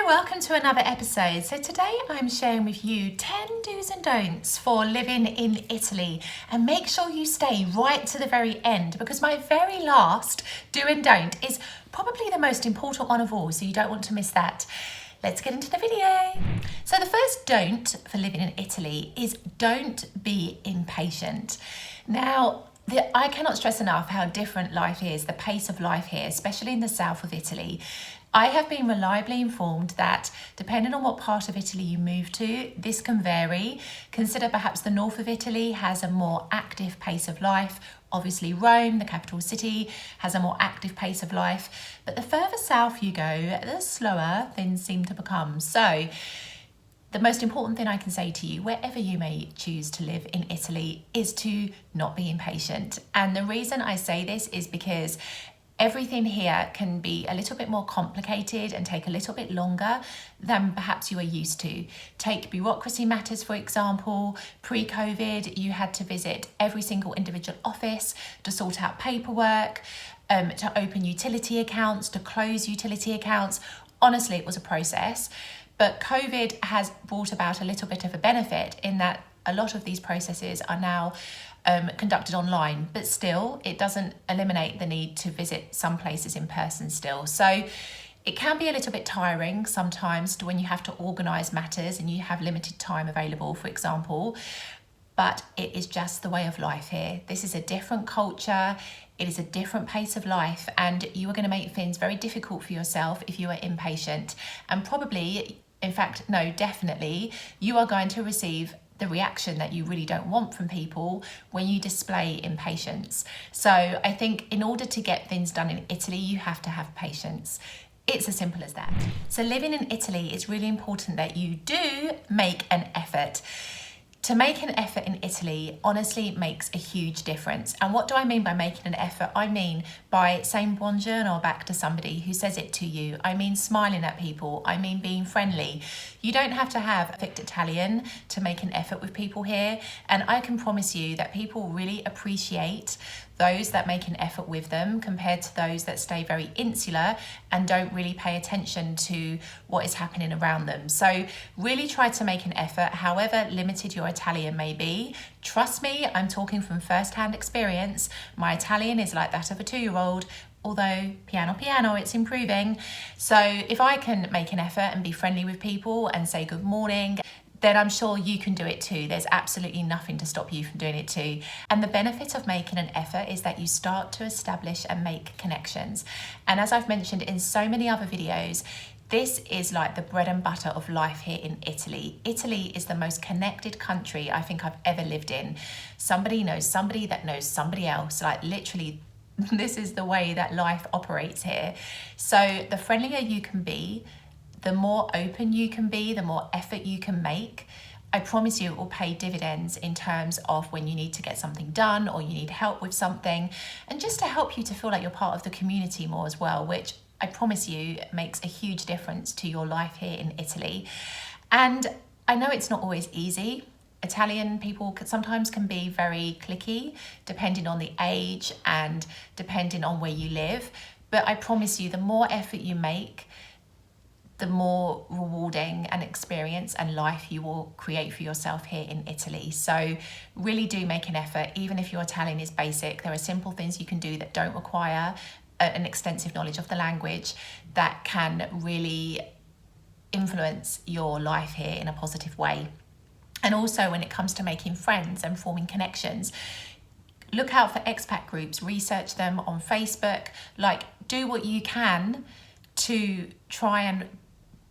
welcome to another episode. So today I'm sharing with you 10 do's and don'ts for living in Italy, and make sure you stay right to the very end because my very last do and don't is probably the most important one of all, so you don't want to miss that. Let's get into the video. So the first don't for living in Italy is don't be impatient. Now, I cannot stress enough how different life is, the pace of life here, especially in the south of Italy. I have been reliably informed that depending on what part of Italy you move to, this can vary. Consider perhaps the north of Italy has a more active pace of life. Obviously Rome, the capital city, has a more active pace of life. But the further south you go, the slower things seem to become. So the most important thing I can say to you, wherever you may choose to live in Italy, is to not be impatient. And the reason I say this is because everything here can be a little bit more complicated and take a little bit longer than perhaps you are used to. Take bureaucracy matters, for example. Pre-COVID, you had to visit every single individual office to sort out paperwork, to open utility accounts, to close utility accounts. Honestly, it was a process. But COVID has brought about a little bit of a benefit in that a lot of these processes are now conducted online, but still it doesn't eliminate the need to visit some places in person still. So it can be a little bit tiring sometimes when you have to organise matters and you have limited time available, for example, but it is just the way of life here. This is a different culture. It is a different pace of life, and you are going to make things very difficult for yourself if you are impatient. And probably, in fact, no, definitely, you are going to receive the reaction that you really don't want from people when you display impatience. So I think in order to get things done in Italy, you have to have patience. It's as simple as that. So living in Italy, it's really important that you do make an effort. To make an effort in Italy honestly makes a huge difference. And what do I mean by making an effort? I mean by saying buongiorno back to somebody who says it to you. I mean smiling at people. I mean being friendly. You don't have to have perfect Italian to make an effort with people here. And I can promise you that people really appreciate those that make an effort with them compared to those that stay very insular and don't really pay attention to what is happening around them. So really try to make an effort, however limited your Italian may be. Trust me, I'm talking from first-hand experience. My Italian is like that of a 2-year-old, although piano piano, it's improving. So if I can make an effort and be friendly with people and say good morning, then I'm sure you can do it too. There's absolutely nothing to stop you from doing it too. And the benefit of making an effort is that you start to establish and make connections. And as I've mentioned in so many other videos, this is like the bread and butter of life here in Italy. Italy is the most connected country I think I've ever lived in. Somebody knows somebody that knows somebody else. Like literally, this is the way that life operates here. So the friendlier you can be, the more open you can be, the more effort you can make, I promise you it will pay dividends in terms of when you need to get something done or you need help with something, and just to help you to feel like you're part of the community more as well, which I promise you makes a huge difference to your life here in Italy. And I know it's not always easy. Italian people sometimes can be very cliquey depending on the age and depending on where you live. But I promise you, the more effort you make, the more rewarding an experience and life you will create for yourself here in Italy. So really do make an effort, even if your Italian is basic. There are simple things you can do that don't require an extensive knowledge of the language that can really influence your life here in a positive way. And also when it comes to making friends and forming connections, look out for expat groups, research them on Facebook, like do what you can to try and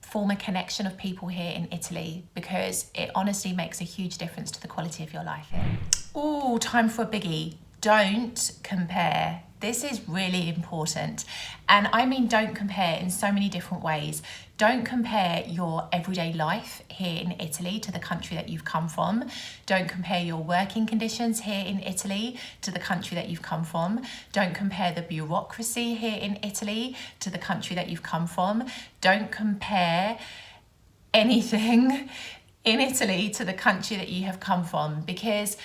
form a connection of people here in Italy, because it honestly makes a huge difference to the quality of your life here. Oh, time for a biggie. Don't compare. This is really important. And I mean don't compare in so many different ways. Don't compare your everyday life here in Italy to the country that you've come from. Don't compare your working conditions here in Italy to the country that you've come from. Don't compare the bureaucracy here in Italy to the country that you've come from. Don't compare anything in Italy to the country that you have come from, because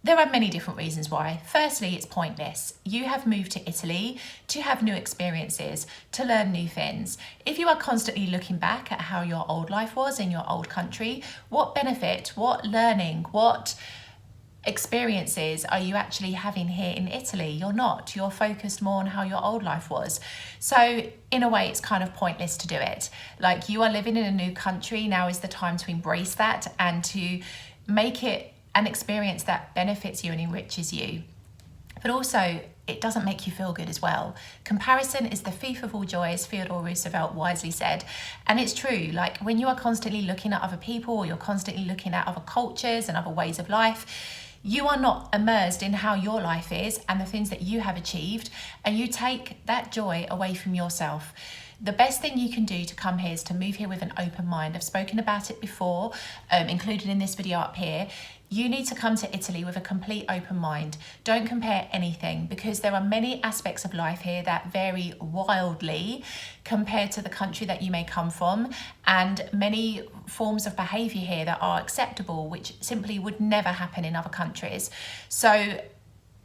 There are many different reasons why. Firstly, it's pointless. You have moved to Italy to have new experiences, to learn new things. If you are constantly looking back at how your old life was in your old country, what benefit, what learning, what experiences are you actually having here in Italy? You're not. You're focused more on how your old life was. So in a way, it's kind of pointless to do it. Like, you are living in a new country. Now is the time to embrace that and to make it an experience that benefits you and enriches you. But also, it doesn't make you feel good as well. Comparison is the thief of all joy, as Theodore Roosevelt wisely said. And it's true, like when you are constantly looking at other people, or you're constantly looking at other cultures and other ways of life, you are not immersed in how your life is and the things that you have achieved, and you take that joy away from yourself. The best thing you can do to come here is to move here with an open mind. I've spoken about it before, included in this video up here. You need to come to Italy with a complete open mind. Don't compare anything, because there are many aspects of life here that vary wildly compared to the country that you may come from, and many forms of behaviour here that are acceptable, which simply would never happen in other countries. So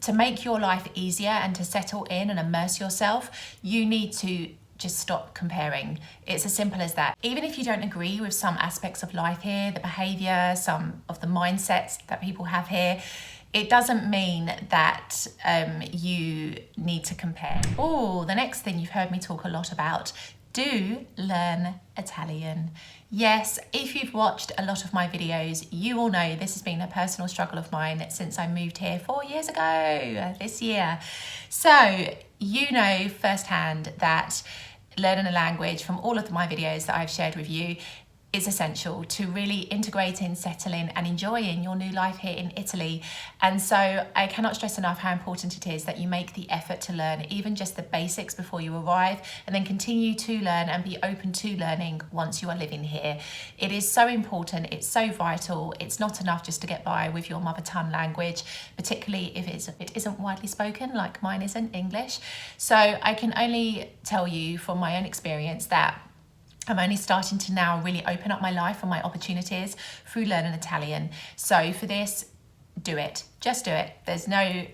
to make your life easier and to settle in and immerse yourself, you need to just stop comparing. It's as simple as that. Even if you don't agree with some aspects of life here, the behaviour, some of the mindsets that people have here, it doesn't mean that you need to compare. Oh, the next thing you've heard me talk a lot about, do learn Italian. Yes, if you've watched a lot of my videos, you will know this has been a personal struggle of mine since I moved here 4 years ago, this year. So you know firsthand that learning a language from all of my videos that I've shared with you is essential to really integrating, settling and enjoying your new life here in Italy. And so I cannot stress enough how important it is that you make the effort to learn even just the basics before you arrive, and then continue to learn and be open to learning once you are living here. It is so important, it's so vital. It's not enough just to get by with your mother tongue language, particularly if it isn't widely spoken, like mine isn't, English. So I can only tell you from my own experience that I'm only starting to now really open up my life and my opportunities through learning Italian. So for this, do it. Just do it. There's no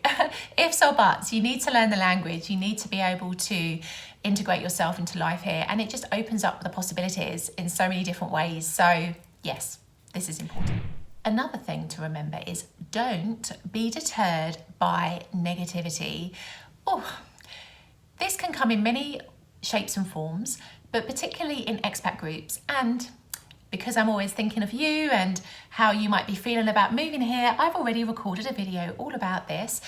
ifs or buts. You need to learn the language. You need to be able to integrate yourself into life here. And it just opens up the possibilities in so many different ways. So yes, this is important. Another thing to remember is don't be deterred by negativity. Oh, this can come in many shapes and forms, but particularly in expat groups. And because I'm always thinking of you and how you might be feeling about moving here, I've already recorded a video all about this.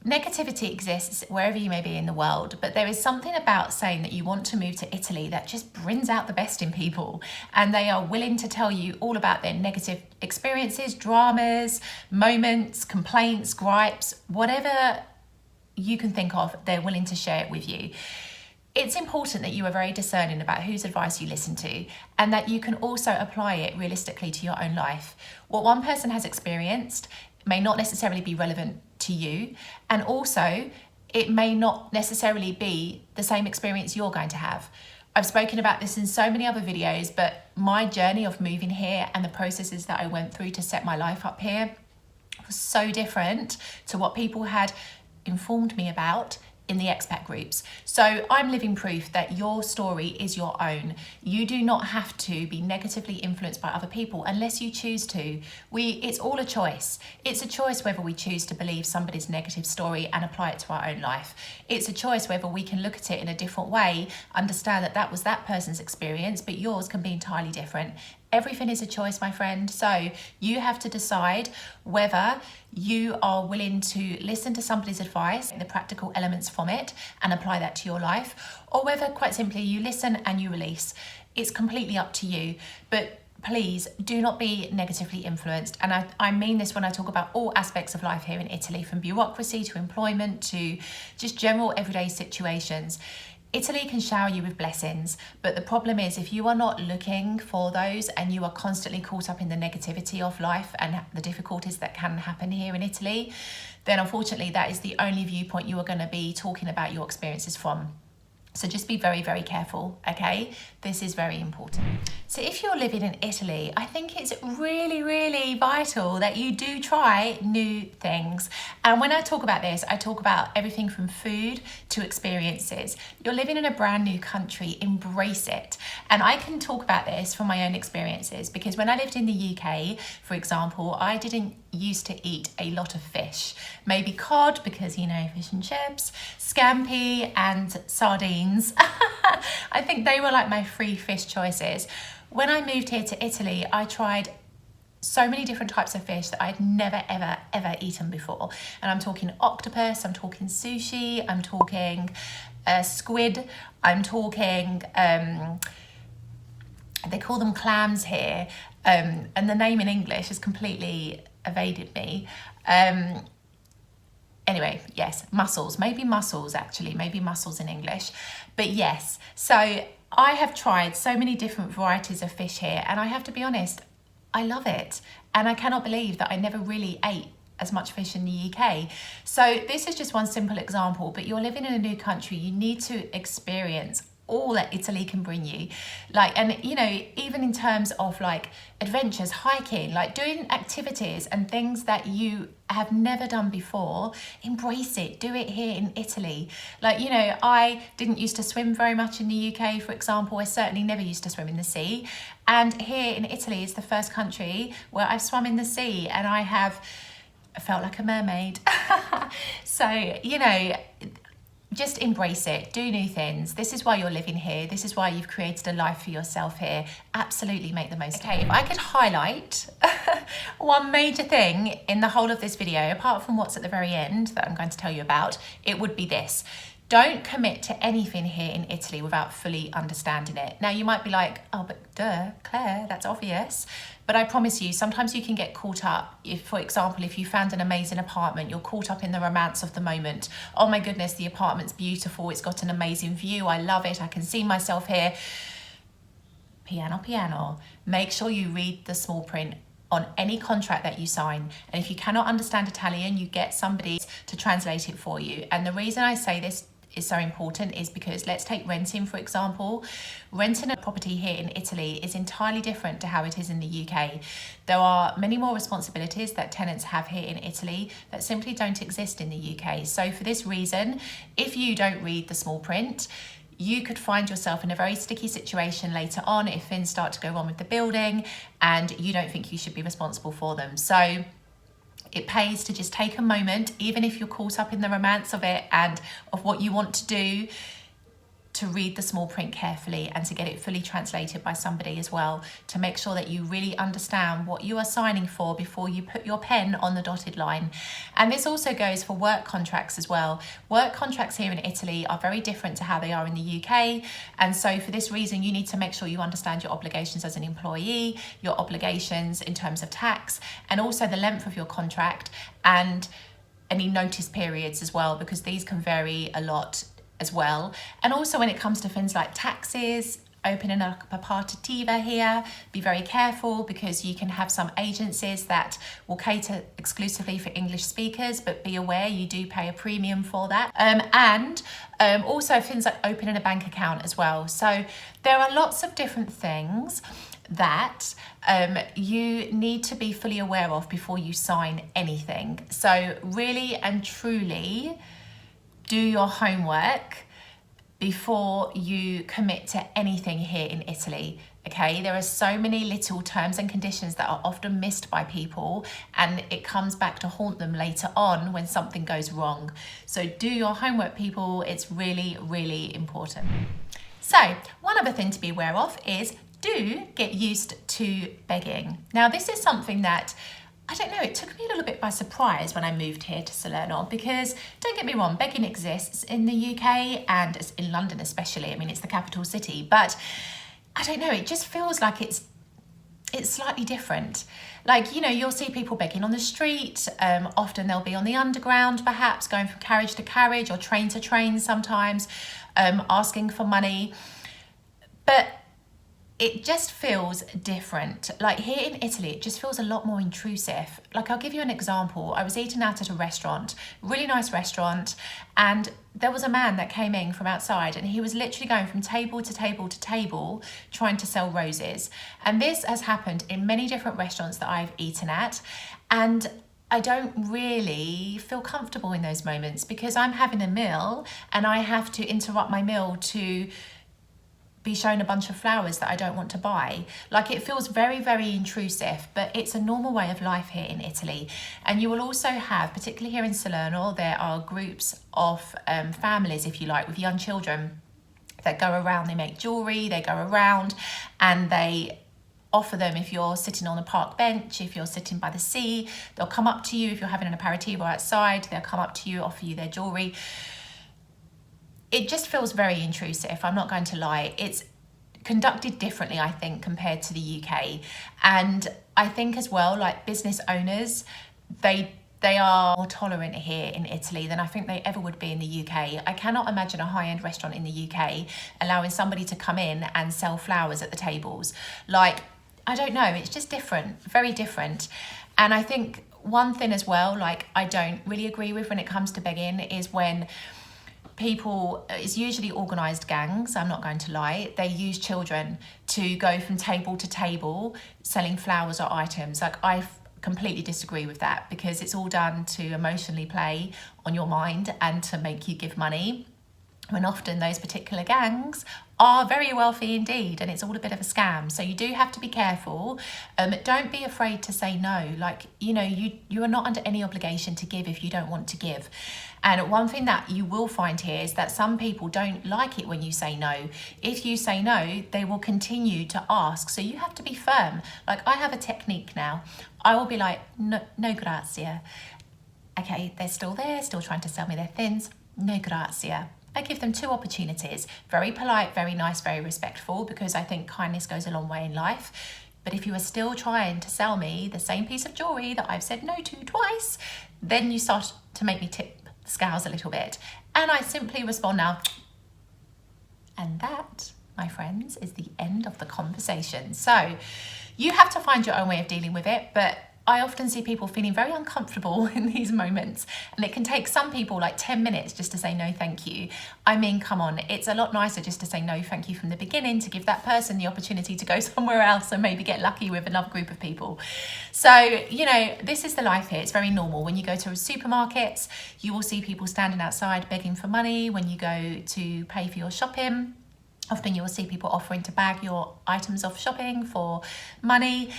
Negativity exists wherever you may be in the world, but there is something about saying that you want to move to Italy that just brings out the best in people, and they are willing to tell you all about their negative experiences, dramas, moments, complaints, gripes, whatever you can think of, they're willing to share it with you. It's important that you are very discerning about whose advice you listen to, and that you can also apply it realistically to your own life. What one person has experienced may not necessarily be relevant to you, and also it may not necessarily be the same experience you're going to have. I've spoken about this in so many other videos, but my journey of moving here and the processes that I went through to set my life up here was so different to what people had informed me about in the expat groups. So I'm living proof that your story is your own. You do not have to be negatively influenced by other people unless you choose to. It's all a choice. It's a choice whether we choose to believe somebody's negative story and apply it to our own life. It's a choice whether we can look at it in a different way, understand that that was that person's experience, but yours can be entirely different. Everything is a choice, my friend. So you have to decide whether you are willing to listen to somebody's advice, the practical elements from it, and apply that to your life, or whether quite simply you listen and you release. It's completely up to you. But please do not be negatively influenced. And I mean this when I talk about all aspects of life here in Italy, from bureaucracy to employment to just general everyday situations. Italy can shower you with blessings, but the problem is if you are not looking for those and you are constantly caught up in the negativity of life and the difficulties that can happen here in Italy, then unfortunately that is the only viewpoint you are going to be talking about your experiences from. So just be very, very careful, okay? This is very important. So if you're living in Italy, I think it's really, really vital that you do try new things. And when I talk about this, I talk about everything from food to experiences. You're living in a brand new country, embrace it. And I can talk about this from my own experiences because when I lived in the UK, for example, I didn't used to eat a lot of fish. Maybe cod because, you know, fish and chips, scampi and sardines. I think they were like my free fish choices. When I moved here to Italy, I tried so many different types of fish that I'd never, ever, ever eaten before. And I'm talking octopus, I'm talking sushi, I'm talking squid, I'm talking, they call them clams here. And the name in English has completely evaded me. Anyway, yes, mussels, maybe mussels actually, maybe mussels in English. But yes, so I have tried so many different varieties of fish here, and I have to be honest, I love it. And I cannot believe that I never really ate as much fish in the UK. So this is just one simple example, but you're living in a new country, you need to experience all that Italy can bring you. Like, and you know, even in terms of like adventures, hiking, like doing activities and things that you have never done before, embrace it, do it here in Italy. Like, you know, I didn't used to swim very much in the UK, for example. I certainly never used to swim in the sea. And here in Italy is the first country where I've swum in the sea and I have felt like a mermaid. So, you know, just embrace it, do new things. This is why you're living here. This is why you've created a life for yourself here. Absolutely make the most of it. Okay, if I could highlight one major thing in the whole of this video, apart from what's at the very end that I'm going to tell you about, it would be this. Don't commit to anything here in Italy without fully understanding it. Now you might be like, oh, but duh, Claire, that's obvious. But I promise you, sometimes you can get caught up. If, for example, if you found an amazing apartment, you're caught up in the romance of the moment. Oh my goodness, the apartment's beautiful. It's got an amazing view. I love it. I can see myself here. Piano, piano. Make sure you read the small print on any contract that you sign. And if you cannot understand Italian, you get somebody to translate it for you. And the reason I say this is so important is because let's take renting, for example. Renting a property here in Italy is entirely different to how it is in the UK. There are many more responsibilities that tenants have here in Italy that simply don't exist in the UK. So for this reason, if you don't read the small print, you could find yourself in a very sticky situation later on if things start to go wrong with the building and you don't think you should be responsible for them. So it pays to just take a moment, even if you're caught up in the romance of it and of what you want to do, to read the small print carefully and to get it fully translated by somebody as well, to make sure that you really understand what you are signing for before you put your pen on the dotted line. And this also goes for work contracts as well. Work contracts here in Italy are very different to how they are in the UK. And so for this reason, you need to make sure you understand your obligations as an employee, your obligations in terms of tax, and also the length of your contract and any notice periods as well, because these can vary a lot as well. And also when it comes to things like taxes, opening up a partita here, be very careful because you can have some agencies that will cater exclusively for English speakers, but be aware you do pay a premium for that. And also things like opening a bank account as well. So there are lots of different things that you need to be fully aware of before you sign anything. So really and truly, do your homework before you commit to anything here in Italy, okay? There are so many little terms and conditions that are often missed by people and it comes back to haunt them later on when something goes wrong. So do your homework, people. It's really, really important. So one other thing to be aware of is do get used to begging. Now this is something that I don't know, it took me a little bit by surprise when I moved here to Salerno because, don't get me wrong, begging exists in the UK and in London especially. I mean, it's the capital city, but I don't know, it just feels like it's slightly different. Like, you know, you'll see people begging on the street. Often they'll be on the underground, perhaps going from carriage to carriage or train to train sometimes, asking for money. But it just feels different. Like here in Italy, it just feels a lot more intrusive. Like I'll give you an example. I was eating out at a restaurant, really nice restaurant, and there was a man that came in from outside and he was literally going from table to table to table trying to sell roses. And this has happened in many different restaurants that I've eaten at. And I don't really feel comfortable in those moments because I'm having a meal and I have to interrupt my meal to be shown a bunch of flowers that I don't want to buy. Like it feels very, very intrusive, but it's a normal way of life here in Italy. And you will also have, particularly here in Salerno, there are groups of families, if you like, with young children that go around, they make jewelry, they go around and they offer them if you're sitting on a park bench, if you're sitting by the sea, they'll come up to you. If you're having an aperitivo outside, they'll come up to you, offer you their jewelry. It just feels very intrusive, I'm not going to lie. It's conducted differently, I think, compared to the UK. And I think as well, like business owners, they are more tolerant here in Italy than I think they ever would be in the UK. I cannot imagine a high-end restaurant in the UK allowing somebody to come in and sell flowers at the tables. Like, I don't know, it's just different, very different. And I think one thing as well, like I don't really agree with when it comes to begging is when people, it's usually organised gangs, I'm not going to lie, they use children to go from table to table selling flowers or items. Like I completely disagree with that because it's all done to emotionally play on your mind and to make you give money, when often those particular gangs are very wealthy indeed and it's all a bit of a scam. So you do have to be careful. Don't be afraid to say no. Like, you know, you are not under any obligation to give if you don't want to give. And one thing that you will find here is that some people don't like it when you say no. If you say no, they will continue to ask. So you have to be firm. Like I have a technique now. I will be like, no grazie. Okay, they're still there, still trying to sell me their things. No grazie. I give them 2 opportunities. Very polite, very nice, very respectful, because I think kindness goes a long way in life. But if you are still trying to sell me the same piece of jewelry that I've said no to twice, then you start to make me tip the scales a little bit. And I simply respond now. And that, my friends, is the end of the conversation. So you have to find your own way of dealing with it, but I often see people feeling very uncomfortable in these moments, and it can take some people like 10 minutes just to say no thank you. I mean, come on, it's a lot nicer just to say no thank you from the beginning, to give that person the opportunity to go somewhere else and maybe get lucky with another group of people. So, you know, this is the life here. It's very normal. When you go to supermarkets, you will see people standing outside begging for money. When you go to pay for your shopping, often you will see people offering to bag your items off shopping for money.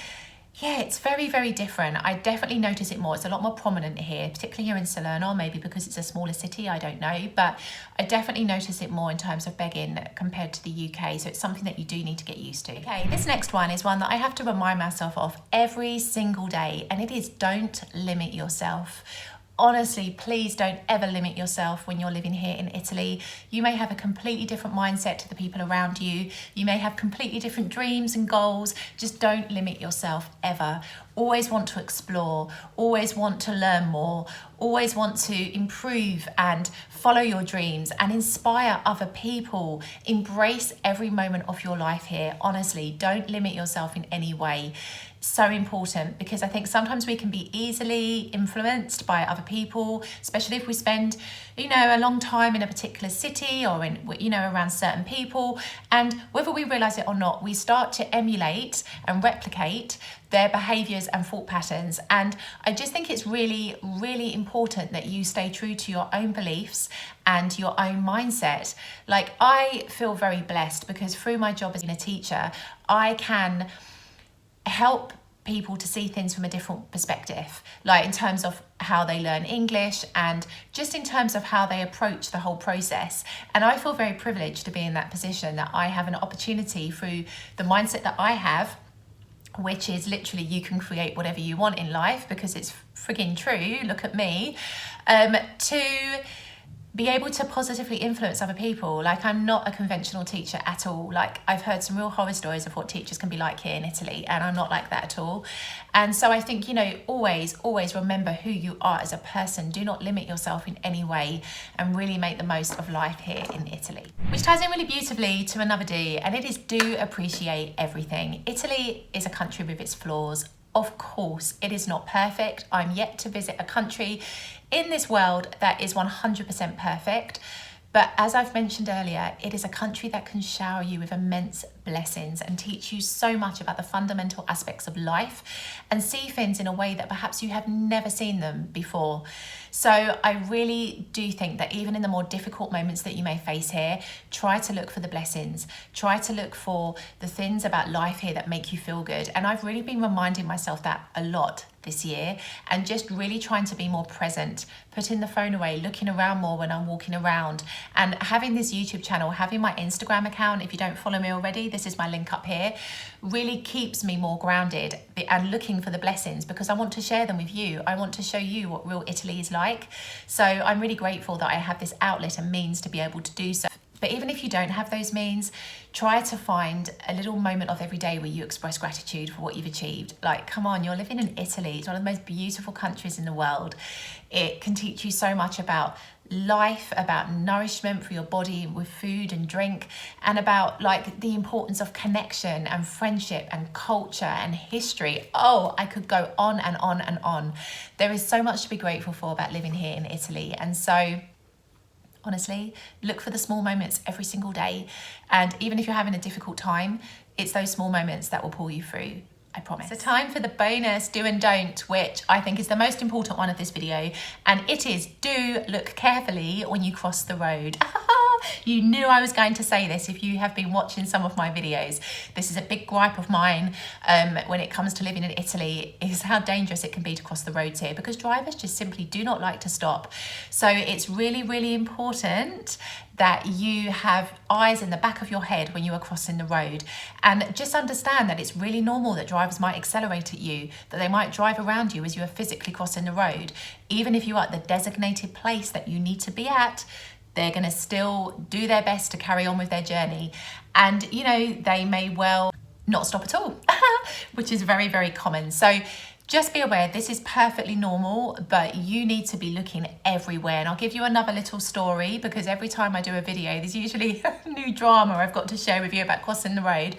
Yeah, it's very, very different. I definitely notice it more. It's a lot more prominent here, particularly here in Salerno, maybe because it's a smaller city, I don't know. But I definitely notice it more in terms of begging compared to the UK. So it's something that you do need to get used to. Okay, this next one is one that I have to remind myself of every single day. And it is, don't limit yourself. Honestly, please don't ever limit yourself when you're living here in Italy. You may have a completely different mindset to the people around you. You may have completely different dreams and goals. Just don't limit yourself ever. Always want to explore, always want to learn more, always want to improve and follow your dreams and inspire other people. Embrace every moment of your life here. Honestly, don't limit yourself in any way. So important, because I think sometimes we can be easily influenced by other people, especially if we spend, you know, a long time in a particular city or in, you know, around certain people. And whether we realize it or not, we start to emulate and replicate their behaviors and thought patterns. And I just think it's really, really important that you stay true to your own beliefs and your own mindset. Like, I feel very blessed because through my job as a teacher, I can help people to see things from a different perspective, like in terms of how they learn English and just in terms of how they approach the whole process. And I feel very privileged to be in that position, that I have an opportunity through the mindset that I have, which is literally you can create whatever you want in life, because it's frigging true, look at me, to be able to positively influence other people. Like, I'm not a conventional teacher at all. Like, I've heard some real horror stories of what teachers can be like here in Italy, and I'm not like that at all. And so I think, you know, always remember who you are as a person. Do not limit yourself in any way, and really make the most of life here in Italy. Which ties in really beautifully to another D, and it is do appreciate everything. Italy is a country with its flaws. Of course, it is not perfect. I'm yet to visit a country in this world that is 100% perfect. But as I've mentioned earlier, it is a country that can shower you with immense blessings and teach you so much about the fundamental aspects of life and see things in a way that perhaps you have never seen them before. So I really do think that even in the more difficult moments that you may face here, try to look for the blessings, try to look for the things about life here that make you feel good. And I've really been reminding myself that a lot this year, and just really trying to be more present, putting the phone away, looking around more when I'm walking around, and having this YouTube channel, having my Instagram account. If you don't follow me already, this is my link up here, really keeps me more grounded and looking for the blessings, because I want to share them with you. I want to show you what real Italy is like. So I'm really grateful that I have this outlet and means to be able to do so. But even if you don't have those means, try to find a little moment of every day where you express gratitude for what you've achieved. Like, come on, you're living in Italy. It's one of the most beautiful countries in the world. It can teach you so much about life, about nourishment for your body with food and drink, and about like the importance of connection and friendship and culture and history. Oh, I could go on and on and on. There is so much to be grateful for about living here in Italy. And so honestly, look for the small moments every single day. And even if you're having a difficult time, it's those small moments that will pull you through. I promise. So time for the bonus do and don't, which I think is the most important one of this video. And it is, do look carefully when you cross the road. You knew I was going to say this if you have been watching some of my videos. This is a big gripe of mine when it comes to living in Italy, is how dangerous it can be to cross the roads here, because drivers just simply do not like to stop. So it's really important that you have eyes in the back of your head when you are crossing the road, and just understand that it's really normal that drivers might accelerate at you, that they might drive around you as you are physically crossing the road. Even if you are at the designated place that you need to be at, they're going to still do their best to carry on with their journey. And, you know, they may well not stop at all, which is very common. So just be aware, this is perfectly normal, but you need to be looking everywhere. And I'll give you another little story, because every time I do a video, there's usually a new drama I've got to share with you about crossing the road.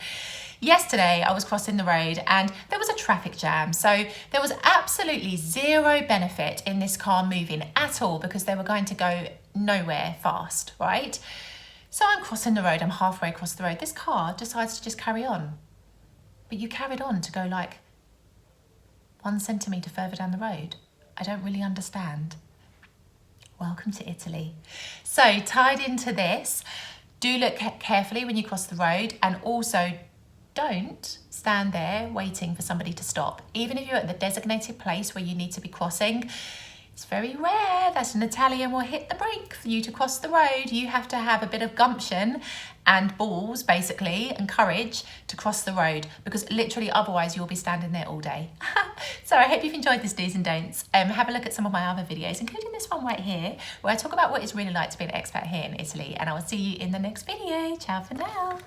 Yesterday, I was crossing the road and there was a traffic jam. So there was absolutely zero benefit in this car moving at all, because they were going to go nowhere fast, right? So I'm crossing the road, I'm halfway across the road. This car decides to just carry on. But you carried on to go like 1 centimetre further down the road. I don't really understand. Welcome to Italy. So tied into this, do look carefully when you cross the road, and also don't stand there waiting for somebody to stop. Even if you're at the designated place where you need to be crossing, it's very rare that an Italian will hit the brake for you to cross the road. You have to have a bit of gumption and balls, basically, and courage to cross the road, because literally otherwise you'll be standing there all day. So I hope you've enjoyed this do's and don'ts. Have a look at some of my other videos, including this one right here, where I talk about what it's really like to be an expat here in Italy. And I will see you in the next video. Ciao for now.